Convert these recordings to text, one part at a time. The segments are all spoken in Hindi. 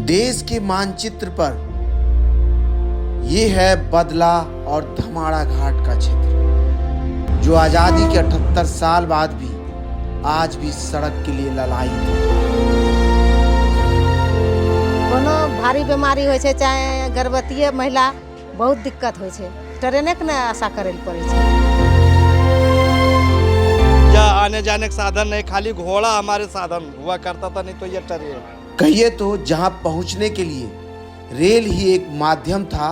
देश के मानचित्र पर यह है बदला और धमाड़ा घाट का क्षेत्र, जो आजादी के 78 साल बाद भी आज भी सड़क के लिए ललायित है। कोनो भारी बीमारी होय छै, चाहे गर्भवती महिला, बहुत दिक्कत होय छै, ट्रेने के न आशा करे पड़े छै। या आने जाने का साधन नहीं, खाली घोड़ा हमारे साधन हुआ करता था, नहीं तो ये ट्रेन। कहिए तो जहां पहुंचने के लिए रेल ही एक माध्यम था,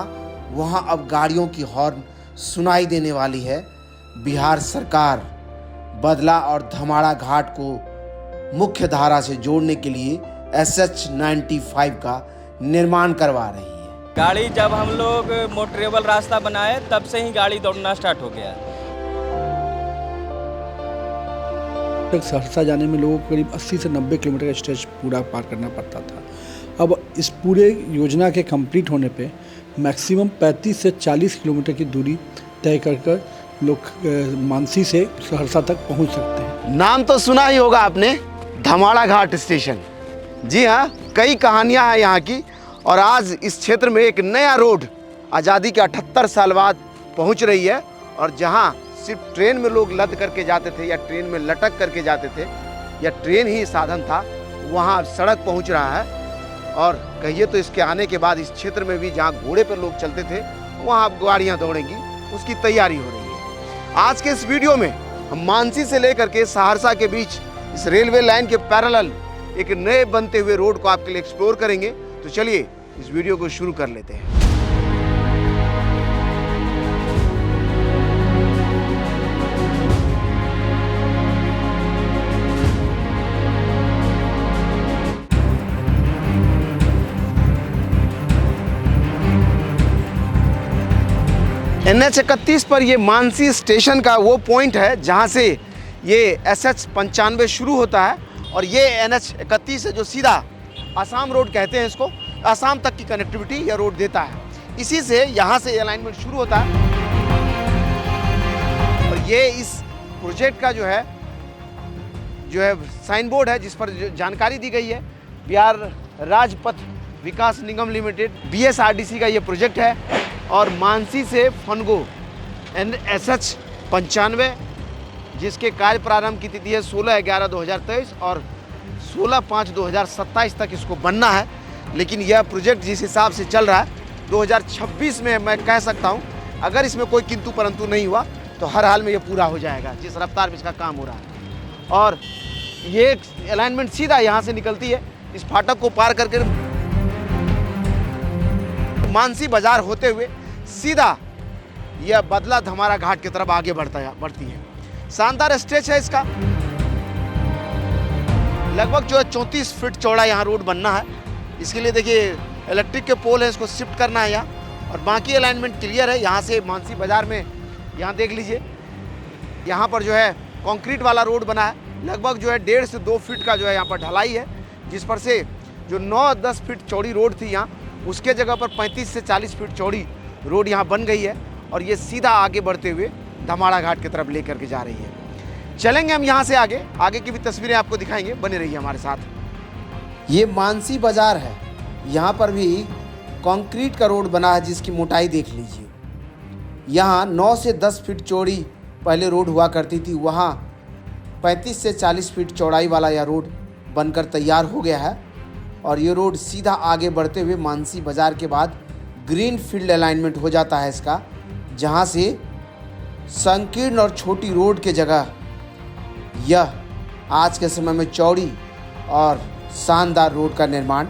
वहां अब गाड़ियों की हॉर्न सुनाई देने वाली है। बिहार सरकार बदला और धमाड़ा घाट को मुख्य धारा से जोड़ने के लिए SH-95 का निर्माण करवा रही है। गाड़ी जब हम लोग मोटरेबल रास्ता बनाए तब से ही गाड़ी दौड़ना स्टार्ट हो गया। सहरसा जाने में लोगों को करीब 80 से 90 किलोमीटर का स्ट्रेच पूरा पार करना पड़ता था। अब इस पूरे योजना के कंप्लीट होने पे मैक्सिमम 35 से 40 किलोमीटर की दूरी तय कर लोग मानसी से सहरसा तक पहुंच सकते हैं। नाम तो सुना ही होगा आपने, धमाड़ा घाट स्टेशन। जी हाँ, कई कहानियां हैं यहाँ की, और आज इस क्षेत्र में एक नया रोड आज़ादी के 78 साल बाद पहुँच रही है। और जहाँ सिर्फ ट्रेन में लोग लद करके जाते थे या ट्रेन में लटक करके जाते थे या ट्रेन ही साधन था, वहाँ अब सड़क पहुँच रहा है। और कहिए तो इसके आने के बाद इस क्षेत्र में भी जहाँ घोड़े पर लोग चलते थे, वहाँ अब गाड़ियाँ दौड़ेंगी, उसकी तैयारी हो रही है। आज के इस वीडियो में हम मानसी से लेकर के सहरसा के बीच इस रेलवे लाइन के पैरेलल एक नए बनते हुए रोड को आपके लिए एक्सप्लोर करेंगे। तो चलिए इस वीडियो को शुरू कर लेते हैं। NH-31 पर ये मानसी स्टेशन का वो पॉइंट है जहाँ से ये SH-95 शुरू होता है, और ये NH-31 है जो सीधा आसाम रोड कहते हैं इसको, आसाम तक की कनेक्टिविटी यह रोड देता है। इसी से यहाँ से अलाइनमेंट शुरू होता है। और ये इस प्रोजेक्ट का जो है साइन बोर्ड है, जिस पर जानकारी दी गई है, बिहार राजपथ विकास निगम लिमिटेड BSRDC का ये प्रोजेक्ट है। और मानसी से फनगो SH-95, जिसके कार्य प्रारंभ की तिथि है 16/11/2023 और 16/5/2027 तक इसको बनना है। लेकिन यह प्रोजेक्ट जिस हिसाब से चल रहा है 2026 में, मैं कह सकता हूं, अगर इसमें कोई किंतु परंतु नहीं हुआ तो हर हाल में यह पूरा हो जाएगा, जिस रफ्तार में इसका काम हो रहा है। और ये अलाइनमेंट सीधा यहाँ से निकलती है, इस फाटक को पार करके मानसी बाजार होते हुए सीधा यह बदला धमाड़ा घाट की तरफ आगे बढ़ती है। शानदार स्ट्रेच है इसका, लगभग जो है 34 फीट चौड़ा यहाँ रोड बनना है। इसके लिए देखिए इलेक्ट्रिक के पोल है, इसको शिफ्ट करना है यहाँ, और बाकी अलाइनमेंट क्लियर है। यहाँ से मानसी बाजार में यहाँ देख लीजिए, यहाँ पर जो है कंक्रीट वाला रोड बना है, लगभग जो है 1.5 से 2 फीट का जो है यहाँ पर ढलाई है, जिस पर से जो 9-10 फीट चौड़ी रोड थी यहाँ, उसके जगह पर 35 से 40 फीट चौड़ी रोड यहाँ बन गई है। और ये सीधा आगे बढ़ते हुए धमाड़ा घाट की तरफ लेकर के जा रही है। चलेंगे हम यहाँ से आगे की भी तस्वीरें आपको दिखाएंगे, बने रहिए हमारे साथ। ये मानसी बाजार है, यहाँ पर भी कंक्रीट का रोड बना है, जिसकी मोटाई देख लीजिए। यहाँ 9 से 10 फीट चौड़ी पहले रोड हुआ करती थी, वहाँ 35 से 40 फीट चौड़ाई वाला यह रोड बनकर तैयार हो गया है। और ये रोड सीधा आगे बढ़ते हुए मानसी बाजार के बाद ग्रीन फील्ड अलाइनमेंट हो जाता है इसका, जहाँ से संकीर्ण और छोटी रोड के जगह यह आज के समय में चौड़ी और शानदार रोड का निर्माण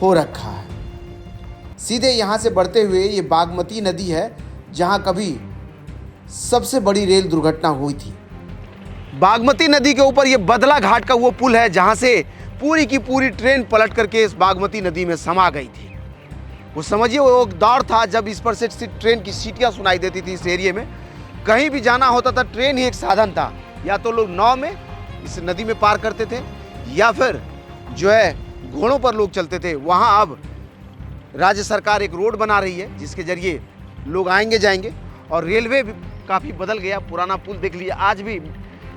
हो रखा है। सीधे यहाँ से बढ़ते हुए ये बागमती नदी है, जहाँ कभी सबसे बड़ी रेल दुर्घटना हुई थी। बागमती नदी के ऊपर ये बदला घाट का वो पुल है, जहाँ से पूरी की पूरी ट्रेन पलट करके इस बागमती नदी में समा गई थी। वो समझिए वो दौर था जब इस पर से ट्रेन की सीटियाँ सुनाई देती थी। इस एरिया में कहीं भी जाना होता था, ट्रेन ही एक साधन था। या तो लोग नाव में इस नदी में पार करते थे, या फिर जो है घोड़ों पर लोग चलते थे। वहाँ अब राज्य सरकार एक रोड बना रही है, जिसके जरिए लोग आएंगे जाएंगे। और रेलवे भी काफ़ी बदल गया, पुराना पुल देख लीजिए, आज भी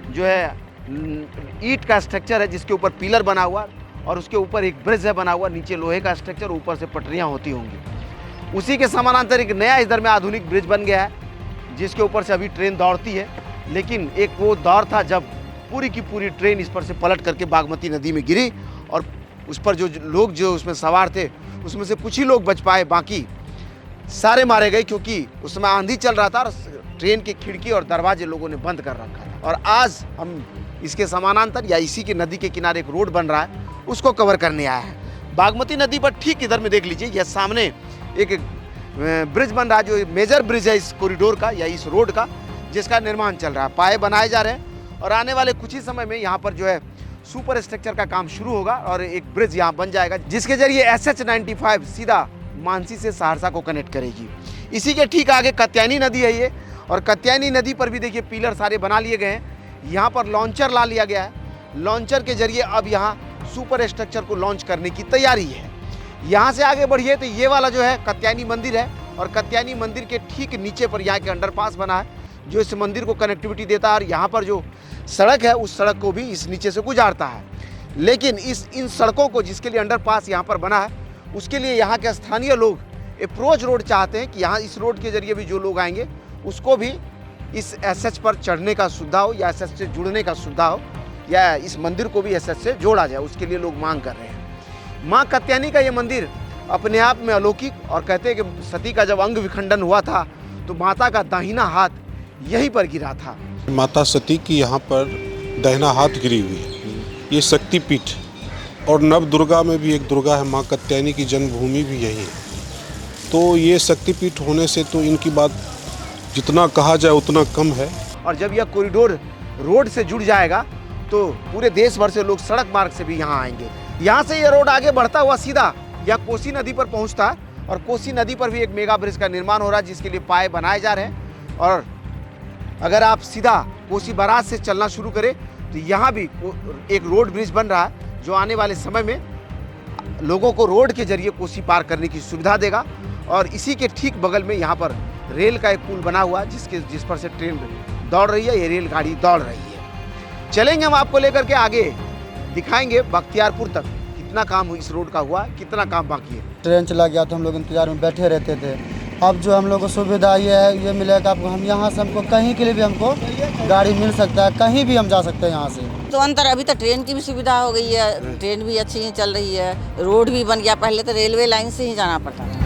जो है ईंट का स्ट्रक्चर है, जिसके ऊपर पिलर बना हुआ, और उसके ऊपर एक ब्रिज है बना हुआ, नीचे लोहे का स्ट्रक्चर, ऊपर से पटरियाँ होती होंगी। उसी के समानांतर एक नया इधर में आधुनिक ब्रिज बन गया है जिसके ऊपर से अभी ट्रेन दौड़ती है। लेकिन एक वो दौर था जब पूरी की पूरी ट्रेन इस पर से पलट करके बागमती नदी में गिरी और उस पर जो लोग जो उसमें सवार थे उसमें से कुछ ही लोग बच पाए, बाकी सारे मारे गए क्योंकि उस समय आंधी चल रहा था और ट्रेन की खिड़की और दरवाजे लोगों ने बंद कर रखा था। और आज हम इसके समानांतर या इसी के नदी के किनारे एक रोड बन रहा है, उसको कवर करने आया है। बागमती नदी पर ठीक इधर में देख लीजिए, यह सामने एक ब्रिज बन रहा है जो मेजर ब्रिज है इस कॉरिडोर का या इस रोड का, जिसका निर्माण चल रहा है। पाए बनाए जा रहे हैं और आने वाले कुछ ही समय में यहाँ पर जो है सुपर स्ट्रक्चर का काम शुरू होगा और एक ब्रिज यहाँ बन जाएगा जिसके जरिए SH-95 सीधा मानसी से सहरसा को कनेक्ट करेगी। इसी के ठीक आगे कात्यायनी नदी है ये, और कात्यायनी नदी पर भी देखिए पिलर सारे बना लिए गए हैं। यहाँ पर लॉन्चर ला लिया गया है। लॉन्चर के जरिए अब यहाँ सुपर स्ट्रक्चर को लॉन्च करने की तैयारी है। यहाँ से आगे बढ़िए तो ये वाला जो है कात्यायनी मंदिर है और कात्यायनी मंदिर के ठीक नीचे पर यहाँ के अंडरपास बना है जो इस मंदिर को कनेक्टिविटी देता है और यहाँ पर जो सड़क है उस सड़क को भी इस नीचे से गुजारता है। लेकिन इन सड़कों को जिसके लिए अंडरपास यहाँ पर बना है उसके लिए यहाँ के स्थानीय लोग अप्रोच रोड चाहते हैं कि यहाँ इस रोड के जरिए भी जो लोग आएंगे उसको भी इस SH पर चढ़ने का सुविधा हो या SH से जुड़ने का सुविधा हो या इस मंदिर को भी SH से जोड़ा जाए, उसके लिए लोग मांग कर रहे हैं। माँ कात्यायनी का ये मंदिर अपने आप में अलौकिक, और कहते हैं कि सती का जब अंग विखंडन हुआ था तो माता का दाहिना हाथ यहीं पर गिरा था। माता सती की यहाँ पर दाहिना हाथ गिरी हुई है। ये शक्तिपीठ और नव दुर्गा में भी एक दुर्गा है, माँ कात्यायनी की जन्मभूमि भी यही है। तो ये शक्तिपीठ होने से तो इनकी बात जितना कहा जाए उतना कम है। और जब यह कॉरिडोर रोड से जुड़ जाएगा तो पूरे देश भर से लोग सड़क मार्ग से भी यहाँ आएंगे। यहाँ से यह रोड आगे बढ़ता हुआ सीधा यह कोसी नदी पर पहुँचता है और कोसी नदी पर भी एक मेगा ब्रिज का निर्माण हो रहा है जिसके लिए पाए बनाए जा रहे हैं। और अगर आप सीधा कोसी बराज से चलना शुरू करें तो यहाँ भी एक रोड ब्रिज बन रहा है जो आने वाले समय में लोगों को रोड के जरिए कोसी पार करने की सुविधा देगा। और इसी के ठीक बगल में यहाँ पर रेल का एक पुल बना हुआ है जिस पर से ट्रेन दौड़ रही है, ये रेलगाड़ी दौड़ रही है। चलेंगे हम आपको लेकर के आगे, दिखाएंगे बख्तियारपुर तक कितना काम इस रोड का हुआ, कितना काम बाकी है। ट्रेन चला गया तो हम लोग इंतजार में बैठे रहते थे। अब जो हम लोग को सुविधा ये मिलेगा, आपको हम यहाँ से हमको कहीं के लिए भी हमको गाड़ी मिल सकता है, कहीं भी हम जा सकते हैं यहाँ से। तो अंतर अभी तो ट्रेन की भी सुविधा हो गई है, ट्रेन भी अच्छी ही चल रही है, रोड भी बन गया। पहले तो रेलवे लाइन से ही जाना पड़ता था।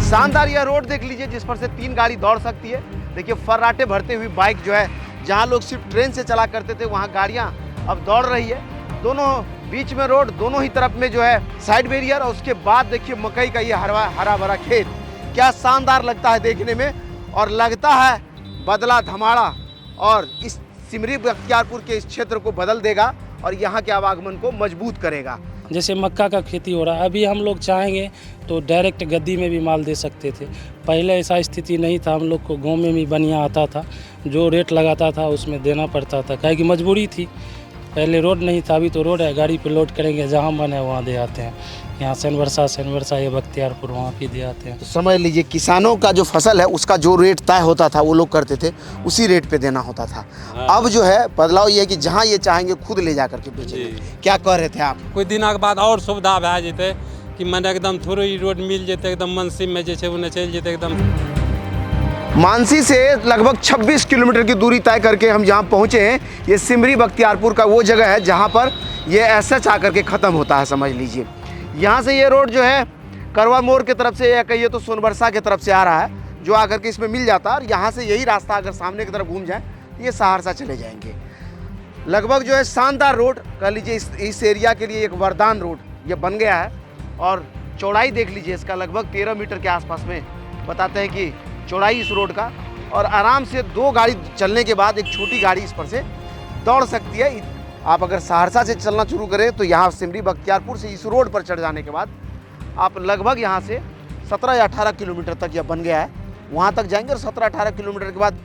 शानदार यह रोड देख लीजिए जिस पर से 3 गाड़ी दौड़ सकती है। देखिए फर्राटे भरते हुई बाइक जो है, जहाँ लोग सिर्फ ट्रेन से चला करते थे वहाँ गाड़ियाँ अब दौड़ रही है। दोनों बीच में रोड, दोनों ही तरफ में जो है साइड बैरियर, और उसके बाद देखिए मकई का ये हरा भरा खेत, क्या शानदार लगता है देखने में। और लगता है बदला धमाड़ा और इस सिमरी बख्तियारपुर के इस क्षेत्र को बदल देगा और यहाँ के आवागमन को मजबूत करेगा। जैसे मक्का का खेती हो रहा है, अभी हम लोग चाहेंगे तो डायरेक्ट गद्दी में भी माल दे सकते थे। पहले ऐसा स्थिति नहीं था, हम लोग को गांव में भी बनिया आता था, जो रेट लगाता था उसमें देना पड़ता था, काहे कि मजबूरी थी। पहले रोड नहीं था, अभी तो रोड है, गाड़ी पे लोड करेंगे, जहाँ मन है वहाँ दे आते हैं। यहाँ सनवर्षा ये बख्तियारपुर वहाँ भी दे आते हैं। तो समझ लीजिए किसानों का जो फसल है उसका जो रेट तय होता था वो लोग करते थे, उसी रेट पे देना होता था। अब जो है बदलाव ये है कि जहाँ ये चाहेंगे खुद ले जा करके बेचेंगे। क्या कह रहे थे आप? कोई दिन के बाद और सुविधा भए जेतै कि मैंने एकदम थोड़ी रोड मिल जेतै, एकदम मनसी में जे छै उन्हें चल जेतै एकदम। मानसी से लगभग 26 किलोमीटर की दूरी तय करके हम जहाँ पहुँचे हैं, ये सिमरी बख्तियारपुर का वो जगह है जहाँ पर ये SH आकर के ख़त्म होता है। समझ लीजिए यहाँ से ये रोड जो है करवा मोड़ की तरफ से या कहिए तो सोनबरसा की तरफ से आ रहा है, जो आकर के इसमें मिल जाता है। और यहाँ से यही रास्ता अगर सामने की तरफ घूम जाए तो ये सहरसा चले जाएंगे। लगभग जो है शानदार रोड कह लीजिए, इस एरिया के लिए एक वरदान रोड ये बन गया है। और चौड़ाई देख लीजिए इसका लगभग 13 मीटर के आसपास में बताते हैं कि चौड़ाई इस रोड का, और आराम से 2 गाड़ी चलने के बाद एक छोटी गाड़ी इस पर से दौड़ सकती है। आप अगर सहरसा से चलना शुरू करें तो यहाँ सिमरी बख्तियारपुर से इस रोड पर चढ़ जाने के बाद आप लगभग यहाँ से 17 या 18 किलोमीटर तक यह बन गया है, वहाँ तक जाएंगे। और 17-18 किलोमीटर के बाद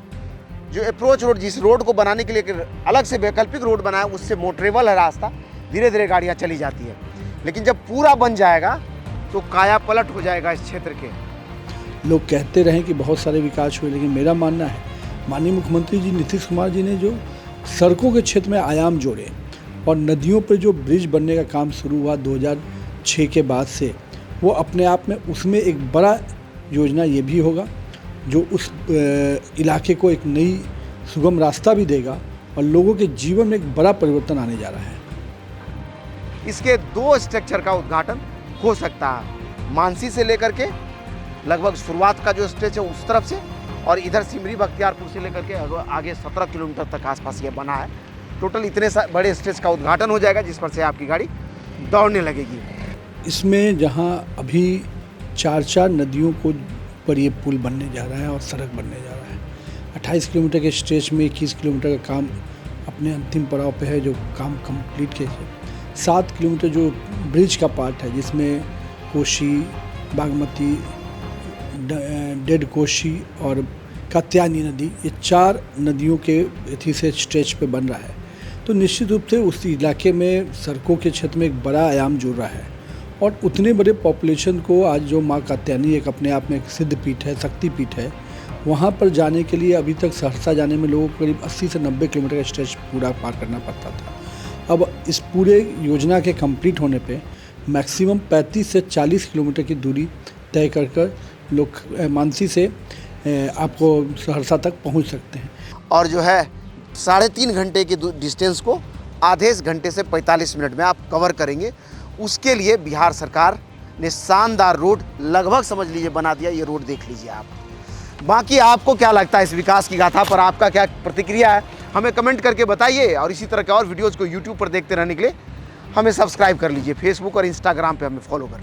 जो अप्रोच रोड, जिस रोड को बनाने के लिए अलग से वैकल्पिक रोड बनाया, उससे मोटरेबल है रास्ता, धीरे धीरे गाड़ियाँ चली जाती है। लेकिन जब पूरा बन जाएगा तो काया पलट हो जाएगा इस क्षेत्र के। लोग कहते रहें कि बहुत सारे विकास हुए, लेकिन मेरा मानना है माननीय मुख्यमंत्री जी नीतीश कुमार जी ने जो सड़कों के क्षेत्र में आयाम जोड़े और नदियों पर जो ब्रिज बनने का काम शुरू हुआ 2006 के बाद से, वो अपने आप में उसमें एक बड़ा योजना ये भी होगा जो उस इलाके को एक नई सुगम रास्ता भी देगा और लोगों के जीवन में एक बड़ा परिवर्तन आने जा रहा है। इसके 2 स्ट्रक्चर का उद्घाटन हो सकता है, मानसी से लेकर के लगभग शुरुआत का जो स्ट्रेच है उस तरफ से, और इधर सिमरी बख्तियारपुर से लेकर के आगे 17 किलोमीटर तक आसपास ये बना है। टोटल इतने बड़े स्ट्रेच का उद्घाटन हो जाएगा जिस पर से आपकी गाड़ी दौड़ने लगेगी। इसमें जहां अभी 4 नदियों को पर ये पुल बनने जा रहा है और सड़क बनने जा रहा है, 28 किलोमीटर के स्ट्रेच में 21 किलोमीटर का काम अपने अंतिम पड़ाव पे है, जो काम कंप्लीट के 7 किलोमीटर जो ब्रिज का पार्ट है जिसमें कोशी, बागमती, डेड कोशी और कात्यायनी नदी, ये 4 नदियों के अथी से स्ट्रेच पे बन रहा है। तो निश्चित रूप से उस इलाके में सड़कों के क्षेत्र में एक बड़ा आयाम जुड़ रहा है और उतने बड़े पॉपुलेशन को आज जो माँ कात्यायनी एक अपने आप में एक सिद्ध पीठ है, शक्ति पीठ है, वहाँ पर जाने के लिए अभी तक सहरसा जाने में लोगों को करीब 80 से 90 किलोमीटर का स्ट्रेच पूरा पार करना पड़ता था। अब इस पूरे योजना के कंप्लीट होने पे मैक्सिमम 35 से 40 किलोमीटर की दूरी तय कर लोग मानसी से आपको सहरसा तक पहुंच सकते हैं। और जो है 3.5 घंटे के डिस्टेंस को आधे घंटे से 45 मिनट में आप कवर करेंगे। उसके लिए बिहार सरकार ने शानदार रोड लगभग समझ लीजिए बना दिया। ये रोड देख लीजिए आप। बाकी आपको क्या लगता है इस विकास की गाथा पर, आपका क्या प्रतिक्रिया है हमें कमेंट करके बताइए। और इसी तरह के और वीडियोज़ को यूट्यूब पर देखते रहने के लिए हमें सब्सक्राइब कर लीजिए, फेसबुक और इंस्टाग्राम पे हमें फॉलो कर